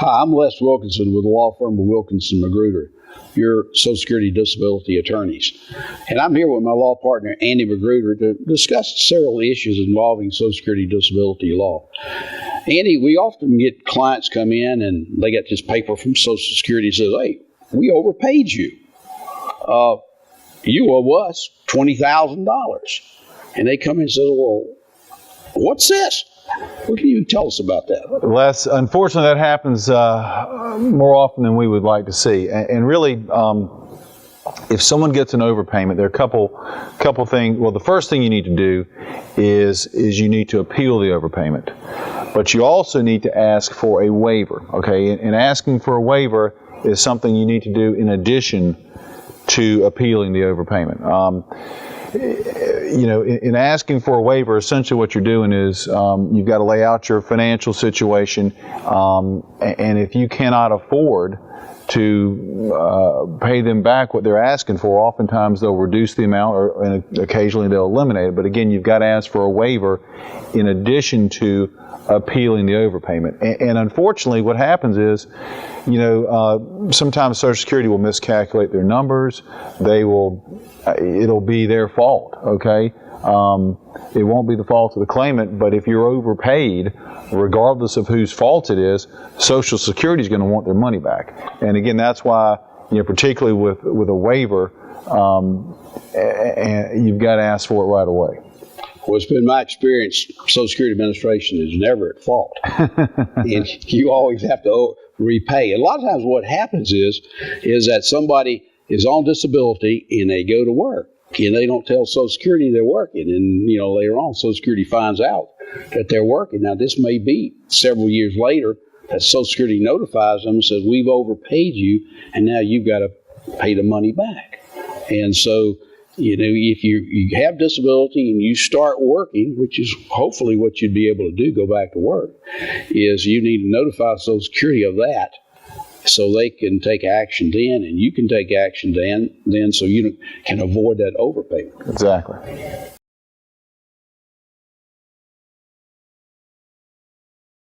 Hi, I'm Les Wilkinson with the law firm of Wilkinson Magruder, your Social Security disability attorneys. And I'm here with my law partner, Andy Magruder, to discuss several issues involving Social Security disability law. Andy, we often get clients come in and they get this paper from Social Security that says, hey, we overpaid you. You owe us $20,000. And they come in and say, well, what's this? What can you tell us about that? Les, unfortunately, that happens more often than we would like to see. And really, if someone gets an overpayment, there are a couple things. Well, the first thing you need to do is you need to appeal the overpayment. But you also need to ask for a waiver. Okay, and asking for a waiver is something you need to do in addition to appealing the overpayment. In asking for a waiver, essentially what you're doing is you've got to lay out your financial situation, and if you cannot afford to pay them back what they're asking for, oftentimes they'll reduce the amount, and occasionally they'll eliminate it. But again, you've got to ask for a waiver in addition to appealing the overpayment. And unfortunately, what happens is, sometimes Social Security will miscalculate their numbers. It'll be their fault, okay? It won't be the fault of the claimant, but if you're overpaid, regardless of whose fault it is, Social Security is going to want their money back. And again, that's why, particularly with a waiver, and you've got to ask for it right away. Well, it's been my experience, Social Security Administration is never at fault. And you always have to repay. And a lot of times what happens is that somebody is on disability and they go to work and they don't tell Social Security they're working. And, later on, Social Security finds out that they're working. Now, this may be several years later that Social Security notifies them and says, we've overpaid you, and now you've got to pay the money back. And so, if you have disability and you start working, which is hopefully what you'd be able to do, go back to work, is you need to notify Social Security of that so they can take action then, and you can take action then so you can avoid that overpayment. Exactly.